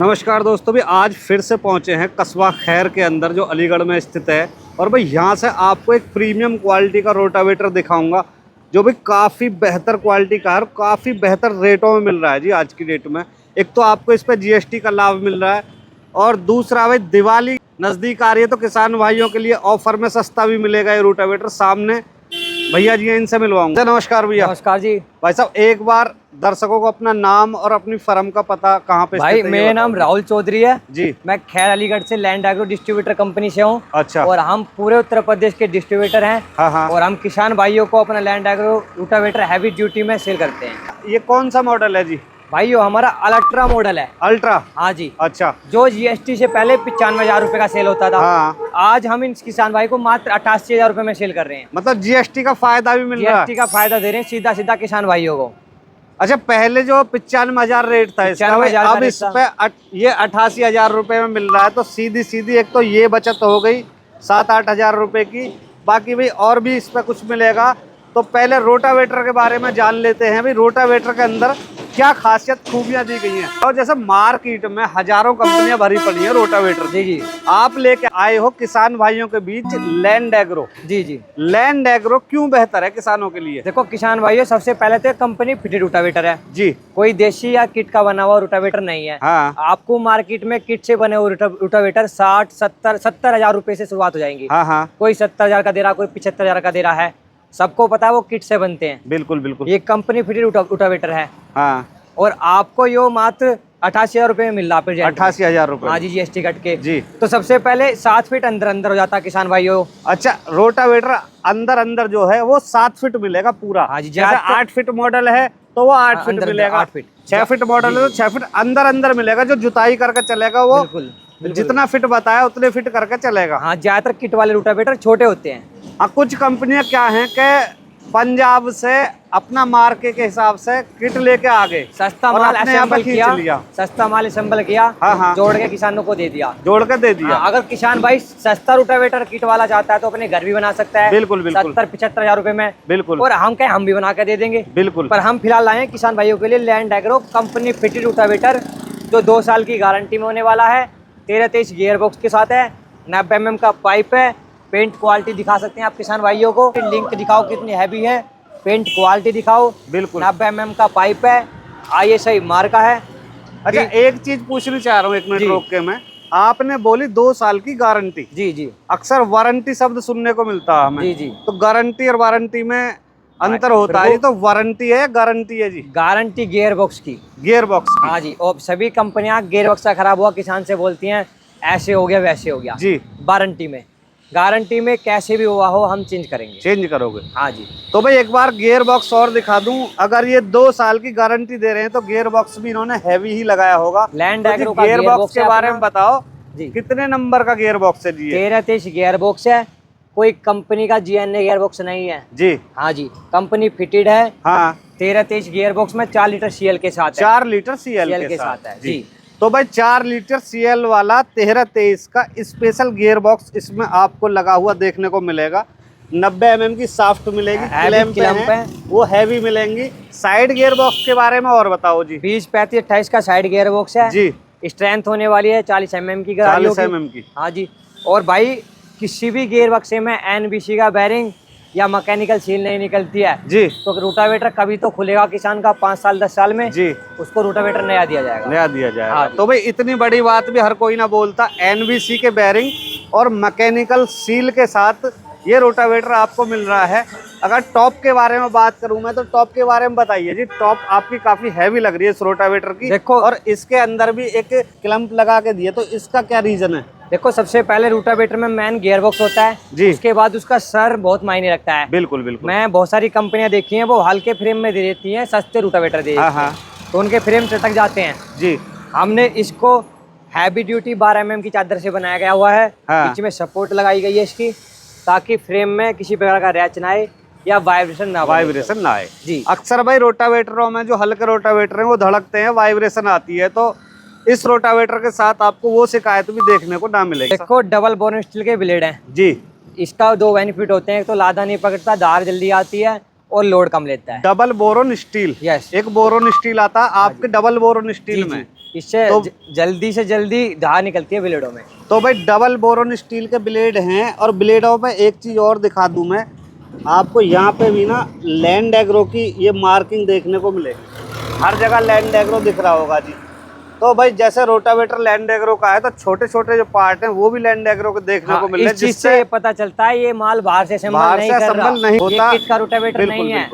नमस्कार दोस्तों, भी आज फिर से पहुंचे हैं कस्बा खैर के अंदर जो अलीगढ़ में स्थित है। और भाई यहाँ से आपको एक प्रीमियम क्वालिटी का रोटावेटर दिखाऊंगा जो भी काफ़ी बेहतर क्वालिटी का है और काफ़ी बेहतर रेटों में मिल रहा है जी आज की डेट में। एक तो आपको इस पर जीएसटी का लाभ मिल रहा है और दूसरा भाई दिवाली नज़दीक आ रही है तो किसान भाइयों के लिए ऑफर में सस्ता भी मिलेगा ये रोटावेटर। सामने भैया जी हैं, इनसे मिलवाऊंगा। नमस्कार भैया। नमस्कार जी। भाई साहब, एक बार दर्शकों को अपना नाम और अपनी फर्म का पता कहाँ पे भाई मेरा नाम राहुल चौधरी है जी। मैं खैर अलीगढ़ से लैंड एग्रो डिस्ट्रीब्यूटर कंपनी से हूँ। अच्छा। और हम पूरे उत्तर प्रदेश के डिस्ट्रीब्यूटर हैं। हाँ। और हम किसान भाइयों को अपना land agro rotavator heavy duty में सेल करते हैं। ये कौन सा मॉडल है जी? भाई हमारा अल्ट्रा मॉडल है। अल्ट्रा? हाँ जी। अच्छा। जो जीएसटी से पहले 95,000 रुपए का सेल होता था। हाँ। आज हम इन किसान भाई को मात्र 88,000 रुपए में सेल कर रहे हैं। मतलब जीएसटी का फायदा भी मिल रहा है? जीएसटी का फायदा दे रहे हैं सीधा सीधा किसान भाइयों को। अच्छा, पहले जो 95,000 रेट था इसका, अब इस पे ये 88,000 रुपए में मिल रहा है। तो सीधी सीधी एक तो ये बचत हो गई 7-8 हजार रुपए की। बाकी भाई और भी इस पे कुछ मिलेगा। तो पहले रोटावेटर के बारे में जान लेते हैं भाई, रोटावेटर के अंदर क्या खासियत खूबियां दी गई हैं। और जैसे मार्केट में हजारों कंपनियां भरी पड़ी हैं रोटावेटर। जी जी। आप लेके आए हो किसान भाइयों के बीच लैंड एग्रो। जी जी। लैंड एग्रो क्यों बेहतर है किसानों के लिए? देखो किसान भाइयों, सबसे पहले तो कंपनी फिटेड रोटावेटर है जी। कोई देशी या किट का बना हुआ रोटावेटर नहीं है। हाँ। आपको मार्केट में किट से बने हुए रोटावेटर 60-70 हजार रुपए से शुरुआत हो जाएंगी। हाँ। कोई 70,000 का दे रहा, कोई 75,000 का दे रहा है। सबको पता है वो किट से बनते हैं। बिल्कुल बिल्कुल। ये कंपनी फिटेड रोटावेटर है। हाँ। और आपको यो मात्र 88,000 रुपए में मिल रहा है। 88,000 रुपए? हाँ जी, जीएसटी कट के जी। तो सबसे पहले 7 फीट अंदर हो जाता है किसान भाइयों। अच्छा, रोटावेटर अंदर जो है वो 7 फीट मिलेगा पूरा? हाँ जी। जैसे 8 फीट मॉडल है तो वो 8 फीट मिलेगा। 8 फीट। 6 फीट मॉडल है तो 6 फीट अंदर मिलेगा। जो जुताई करके चलेगा वो बिल्कुल जितना फिट बताया उतने फिट करके चलेगा। हाँ, ज्यादातर किट वाले रोटावेटर छोटे होते हैं। कुछ कंपनियां क्या हैं कि पंजाब से अपना मार्के के हिसाब से किट लेके आ गए, सस्ता माल असेंबल किया, सस्ता माल असेंबल किया। हाँ। जोड़ के किसानों को दे दिया, जोड़ के दे दिया। अगर किसान भाई सस्ता रोटावेटर किट वाला चाहता है तो अपने घर भी बना सकता है। बिल्कुल बिल्कुल। 70-75 हजार रुपए में। बिल्कुल। और हम भी बना के दे देंगे। बिल्कुल। पर हम फिलहाल लाए हैं किसान भाइयों के लिए land agro company fitted rotavator जो 2 साल की गारंटी में होने वाला है। 13-23 गियर बॉक्स के साथ है। 90 mm का पाइप है। पेंट क्वालिटी दिखा सकते हैं आप किसान भाइयों को। लिंक दिखाओ कितनी हैवी है, पेंट क्वालिटी दिखाओ। बिल्कुल। 90 mm का पाइप है। ISI मार्क का है। अच्छा, एक चीज पूछनी चाह रहा हूँ, 1 मिनट रोक के। मैं आपने बोली 2 साल की गारंटी। जी जी। अक्सर वारंटी शब्द सुनने को मिलता है हमें। जी जी। तो गारंटी और वारंटी में अंतर होता है। तो वारंटी है या गारंटी है जी? गारंटी गियर बॉक्स की। Gear box? हाँ जी। और सभी कंपनियां गियर बॉक्स का खराब हुआ किसान से बोलती हैं ऐसे हो गया वैसे हो गया जी। वारंटी में, गारंटी में कैसे भी हुआ हो हम चेंज करेंगे। चेंज करोगे? हाँ जी। तो भाई एक बार गियर बॉक्स और दिखा दूं। अगर ये 2 साल की गारंटी दे रहे हैं तो गियर बॉक्स भी इन्होंने हैवी ही लगाया होगा। लैंड तो एग्रो का गियर बॉक्स के बारे में बताओ जी। कितने नंबर का गियर बॉक्स है जी? 13-23 गियर बॉक्स है। कोई कंपनी का GNA गियर बॉक्स नहीं है जी। हाँ जी, कंपनी फिटेड है। हाँ। 13-23 गियर बॉक्स में 4 लीटर CL के साथ है। 4 लीटर CL के साथ है जी। तो भाई 4 लीटर CL वाला 13-23 का स्पेशल गियर बॉक्स इसमें आपको लगा हुआ देखने को मिलेगा। 90 mm की साफ्ट मिलेगी, क्लैंप है वो हैवी मिलेंगी। साइड गियर बॉक्स के बारे में और बताओ जी। 20-35-28 का साइड गियर बॉक्स है जी। स्ट्रेंथ होने वाली है 40 mm की। 40 mm की। हाँ जी। और भाई किसी भी गियर बॉक्स में NBC का बैरिंग या मैकेनिकल सील नहीं निकलती है जी। तो रोटावेटर कभी तो खुलेगा किसान का 5 साल 10 साल में जी। उसको रोटावेटर नया दिया जाएगा। नया दिया जाएगा। हाँ। तो भाई इतनी बड़ी बात भी हर कोई ना बोलता। NBC के बैरिंग और मैकेनिकल सील के साथ ये रोटावेटर आपको मिल रहा है। अगर टॉप के बारे में बात करूं मैं तो टॉप के बारे में बताइए जी। टॉप आपकी काफी हैवी लग रही है इस रोटावेटर की। देखो, और इसके अंदर भी एक क्लैंप लगा के दिए, तो इसका क्या रीजन है? देखो सबसे पहले रोटावेटर में मेन गियर बॉक्स होता है जी। उसके बाद उसका सर बहुत मायने रखता है। बिल्कुल बिल्कुल। मैं बहुत सारी कंपनियां देखी हैं वो हल्के फ्रेम में दे देती हैं, सस्ते रोटावेटर दे देती हैं तो उनके फ्रेम चटक जाते हैं जी। हमने इसको हैवी ड्यूटी 12 mm की चादर से बनाया गया हुआ है। बीच में सपोर्ट लगाई गई है इसकी ताकि फ्रेम में किसी प्रकार का रैच ना आए या वाइब्रेशन ना आए जी। अक्सर भाई रोटावेटरों में जो हल्के रोटावेटर हैं वो धड़कते हैं, वाइब्रेशन आती है। तो इस रोटावेटर के साथ आपको वो शिकायत भी देखने को ना मिलेगी। देखो डबल बोरन स्टील के ब्लेड हैं जी। इसका 2 बेनिफिट होते हैं, एक तो लादा नहीं पकड़ता, धार जल्दी आती है और लोड कम लेता है। Double boron steel? यस। एक बोरोन स्टील आता है आपके डबल बोरोन स्टील में। इससे जल्दी से जल्दी धार निकलती है ब्लेडों में। तो भाई डबल बोरोन स्टील के ब्लेड हैं, और ब्लेडों पे एक चीज़ और दिखा दूं मैं आपको, यहाँ पे भी ना लैंड एग्रो की ये मार्किंग देखने को मिलेगी, हर जगह लैंड एग्रो दिख रहा होगा जी। तो भाई जैसे रोटावेटर लैंड एग्रो का है, तो छोटे छोटे जो पार्ट हैं वो भी लैंड एग्रो के देखने को मिल रहे हैं, जिससे पता चलता है ये माल बाहर से असेंबल नहीं होता, ये किट का रोटावेटर नहीं है।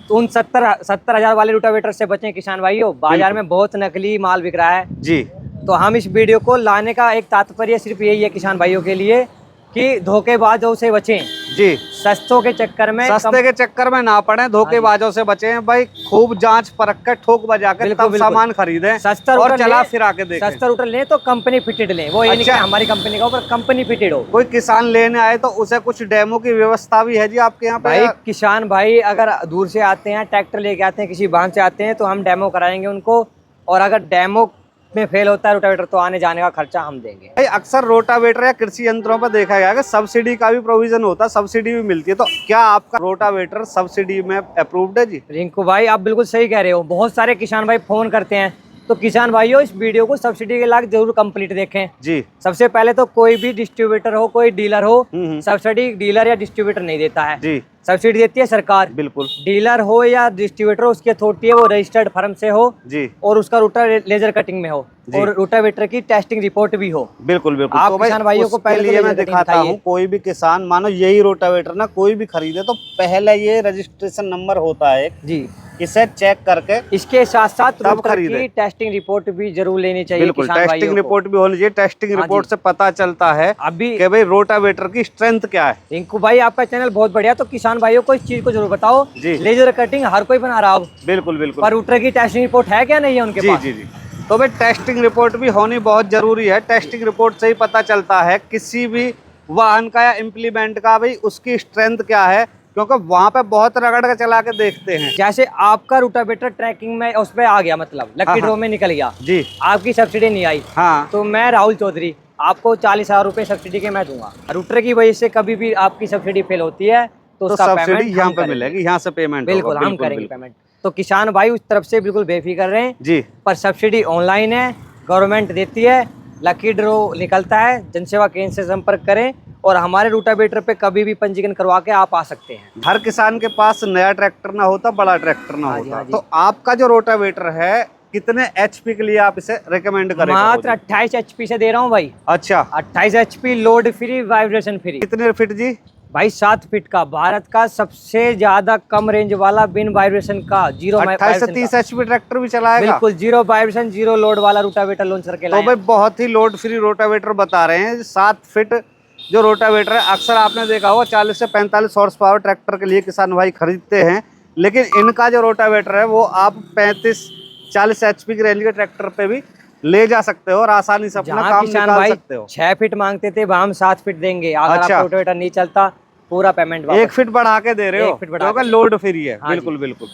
तो उन 70,000 वाले रोटावेटर से बचें किसान भाइयों, बाजार में बहुत नकली माल बिक रहा है जी। तो हम इस वीडियो को लाने का एक तात्पर्य सिर्फ यही है किसान भाइयों के लिए कि धोखेबाजों से बचें जी, सस्ते के चक्कर में ना पड़े, धोखेबाजों से बचें भाई। खूब जांच परख कर ठोक बजा कर तब सामान खरीदें, सस्ता और चला फिरा के देखें। सस्ता रूटर लें तो कंपनी फिटेड लें, वो ये नहीं कि हमारी कंपनी का ऊपर कंपनी फिटेड हो। कोई किसान लेने आए तो उसे कुछ डेमो की व्यवस्था भी है जी आपके यहाँ पे? भाई किसान भाई अगर दूर से आते हैं, ट्रैक्टर लेके आते हैं, किसी वाहन से आते हैं, तो हम डेमो कराएंगे उनको, और अगर डेमो में फेल होता है रोटावेटर तो आने जाने का खर्चा हम देंगे। भाई अक्सर रोटावेटर या कृषि यंत्रों पर देखा गया कि सब्सिडी का भी प्रोविजन होता है, सब्सिडी भी मिलती है, तो क्या आपका रोटावेटर सब्सिडी में अप्रूव्ड है जी? रिंकू भाई आप बिल्कुल सही कह रहे हो, बहुत सारे किसान भाई फोन करते हैं, तो किसान भाइयों इस वीडियो को सब्सिडी के लायक जरूर कंप्लीट देखें जी। सबसे पहले तो कोई भी डिस्ट्रीब्यूटर हो, कोई डीलर हो, सब्सिडी डीलर या डिस्ट्रीब्यूटर नहीं देता है जी, सब्सिडी देती है सरकार। बिल्कुल, डीलर हो या डिस्ट्रीब्यूटर हो, उसकी अथॉरिटी है, वो रजिस्टर्ड फर्म से हो जी, और उसका रूटर लेजर कटिंग में हो, और रोटावेटर की टेस्टिंग रिपोर्ट भी हो। बिल्कुल बिल्कुल। आप किसान भाइयों को पहले लिए मैं दिखाता हूँ, कोई भी किसान मानो यही रोटावेटर ना कोई भी खरीदे तो पहले ये रजिस्ट्रेशन नंबर होता है जी, इसे चेक करके इसके साथ साथ रोटर की टेस्टिंग रिपोर्ट भी जरूर लेनी चाहिए। बिल्कुल, टेस्टिंग रिपोर्ट भी होनी चाहिए। टेस्टिंग रिपोर्ट से पता चलता है अभी कि भाई रोटावेटर की स्ट्रेंथ क्या है। रिंकू भाई आपका चैनल बहुत बढ़िया, तो किसान भाइयों को इस चीज को जरूर बताओ जी। लेजर कटिंग हर कोई बना रहा हो, बिल्कुल बिल्कुल, पर रोटर की टेस्टिंग रिपोर्ट है क्या नहीं है उनके पास? जी जी। तो भाई टेस्टिंग रिपोर्ट भी होनी बहुत जरूरी है। टेस्टिंग रिपोर्ट से ही पता चलता है किसी भी वाहन का या इम्प्लीमेंट का भाई उसकी स्ट्रेंथ क्या है, क्योंकि वहाँ पे बहुत रगड़ के चला के देखते हैं। जैसे आपका रोटावेटर ट्रैकिंग में उस पे आ गया, मतलब लकी ड्रॉ में निकल गया जी, आपकी सब्सिडी नहीं आई, हाँ, तो मैं राहुल चौधरी आपको 40,000 रुपए सब्सिडी के मैं दूंगा। रूटर की वजह से कभी भी आपकी सब्सिडी फेल होती है तो सब्सिडी यहाँ पे मिलेगी, यहाँ से पेमेंट बिल्कुल हम करेंगे पेमेंट। तो किसान भाई उस तरफ से बिल्कुल बेफिक्र रहें जी, पर सब्सिडी ऑनलाइन है, गवर्नमेंट देती है, लकी ड्रॉ निकलता है, जनसेवा केंद्र से संपर्क करें और हमारे रोटावेटर पे कभी भी पंजीकरण करवा के आप आ सकते हैं। हर किसान के पास नया ट्रैक्टर ना होता, बड़ा ट्रैक्टर ना होता, तो आपका जो रोटावेटर है कितने एचपी के लिए आप इसे रेकमेंड करेंगे? मात्र 28 एचपी से दे रहा हूँ भाई। अच्छा, 28 HP, load free, vibration free. कितने फीट जी? भाई 7 फीट का, भारत का सबसे ज्यादा कम रेंज वाला बिन वाइब्रेशन का, 28 से 30 एचपी ट्रैक्टर भी चलाएगा। बिल्कुल, 0 वाइब्रेशन 0 लोड वाला रोटावेटर लॉन्च करके लाए। तो भाई बहुत ही लोड फ्री रोटावेटर बता रहे हैं। 7 फीट जो रोटावेटर है, अक्सर आपने देखा होगा 40 से 45 हॉर्स पावर ट्रैक्टर के लिए किसान भाई खरीदते हैं, लेकिन इनका जो रोटावेटर है वो आप 35-40 एचपी की रेंज के ट्रैक्टर पे भी ले जा सकते हो और आसानी से अपना काम निकाल सकते हो। 6 फीट मांगते थे, हम 7 फीट देंगे। अगर आपका रोटावेटर नहीं चलता पूरा पेमेंट 1 फीट बढ़ा के दे रहे हो, क्योंकि लोड फ्री है। बिल्कुल बिल्कुल।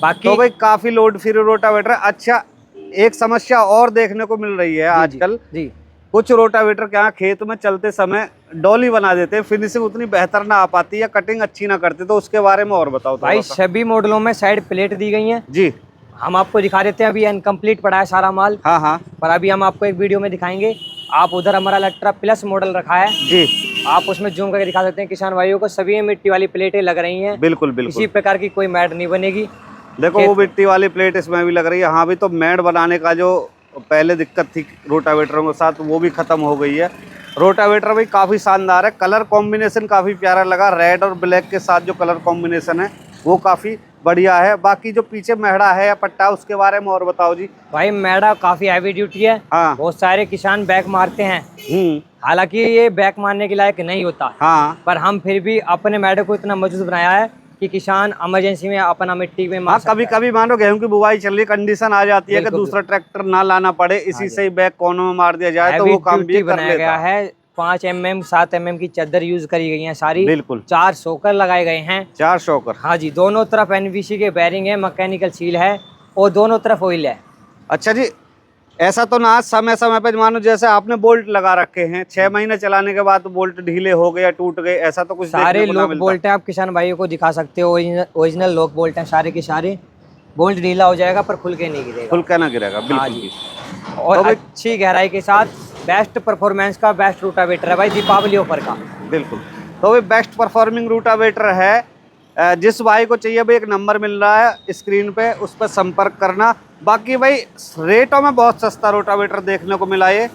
बाकी तो भाई काफी लोड फ्री रोटावेटर। अच्छा, एक समस्या और देखने को मिल रही है आजकल जी, कुछ रोटावेटर क्या खेत में चलते समय डॉली बना देते हैं, फिनिशिंग उतनी बेहतर ना आ पाती या कटिंग अच्छी ना करते, तो उसके बारे में और बताओ। भाई सभी मॉडलों में साइड प्लेट दी गई है जी, हम आपको दिखा देते हैं। अभी इनकम्प्लीट पड़ा है सारा माल, हाँ हाँ, पर अभी हम आपको एक वीडियो में दिखाएंगे। आप उधर हमारा अल्ट्रा प्लस मॉडल रखा है जी, आप उसमें जूम करके दिखा सकते हैं किसान भाइयों को। सभी मिट्टी वाली प्लेटें लग रही हैं। बिल्कुल बिल्कुल, किसी प्रकार की कोई मैड नहीं बनेगी। देखो वो मिट्टी वाली प्लेट इसमें भी लग रही है। हाँ भी, तो मैड बनाने का जो पहले दिक्कत थी रोटावेटरों के साथ, वो भी खत्म हो गई है। रोटावेटर भी काफ़ी शानदार है, कलर कॉम्बिनेशन काफ़ी प्यारा लगा। रेड और ब्लैक के साथ जो कलर कॉम्बिनेशन है वो काफ़ी बढ़िया है। बाकी जो पीछे मेहड़ा है या पट्टा, उसके बारे में और बताओ जी। भाई मेहड़ा काफ़ी हैवी ड्यूटी है, हाँ, बहुत सारे किसान बैक मारते हैं, हालांकि ये बैक मारने के लायक नहीं होता, हाँ, पर हम फिर भी अपने मेहड़े को इतना मजबूत बनाया है कि किसान इमरजेंसी में अपना मिट्टी में मार सकता है। कभी कभी मानो गेहूं की बुवाई चल रही, कंडीशन आ जाती है कि दूसरा ट्रैक्टर ना लाना पड़े, इसी से ही बैक कोनों में मार दिया जाए, तो वो काम भी बनाया गया है। 5 mm 7 mm की चादर यूज करी गई है सारी। बिल्कुल, 4 शॉकर लगाए गए हैं। 4 शॉकर, हाँ जी, दोनों तरफ NBC के बैरिंग है, मैकेनिकल सील है और दोनों तरफ ऑयल है। अच्छा जी, ऐसा तो ना समय समय पे मानो जैसे आपने बोल्ट लगा रखे हैं, 6 महीने चलाने के बाद बोल्ट ढीले हो गए या टूट गए, ऐसा तो कुछ सारे लोग बोल्ट है, आप किसान भाइयों को दिखा सकते हो। ओरिजिनल लोग बोल्ट है सारे के सारे। बोल्ट ढीला हो जाएगा पर खुल के नहीं गिरेगा, खुल के ना गिरेगा। बिल्कुल। और अच्छी गहराई के साथ बेस्ट परफॉर्मेंस का बेस्ट रूटावेटर है भाई, दीपावली ऑफर का। बिल्कुल, तो भाई बेस्ट परफॉर्मिंग रूटावेटर है। जिस भाई को चाहिए भाई, एक नंबर मिल रहा है स्क्रीन पे, उस पर संपर्क करना। बाकी भाई रेटों में बहुत सस्ता रोटावेटर देखने को मिला। ये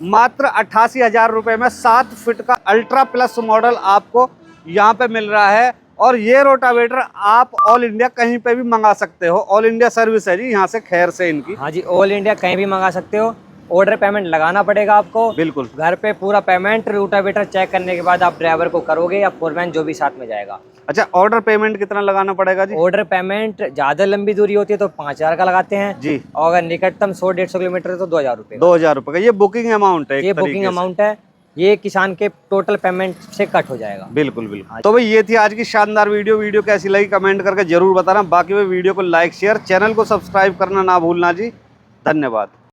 मात्र 88,000 रुपये में 7 फीट का अल्ट्रा प्लस मॉडल आपको यहाँ पे मिल रहा है। और ये रोटावेटर आप ऑल इंडिया कहीं पे भी मंगा सकते हो। ऑल इंडिया सर्विस है जी यहाँ से, खैर से इनकी। हाँ जी, ऑल इंडिया कहीं भी मंगा सकते हो। ऑर्डर पेमेंट लगाना पड़ेगा आपको। बिल्कुल, घर पे पूरा पेमेंट रूटावेटर चेक करने के बाद आप ड्राइवर को करोगे या फोरमैन जो भी साथ में जाएगा। अच्छा, ऑर्डर पेमेंट कितना लगाना पड़ेगा जी? ऑर्डर पेमेंट ज्यादा लंबी दूरी होती है तो 5,000 का लगाते हैं जी, और अगर निकटतम 100-150 किलोमीटर है तो 2,000 रुपये। 2,000 रुपये का ये बुकिंग अमाउंट है। ये बुकिंग अमाउंट है, ये किसान के टोटल पेमेंट से कट हो जाएगा। बिल्कुल बिल्कुल। तो भाई ये थी आज की शानदार वीडियो कैसी लगी कमेंट करके जरूर बताना। बाकी भाई वीडियो को लाइक शेयर, चैनल को सब्सक्राइब करना ना भूलना जी। धन्यवाद।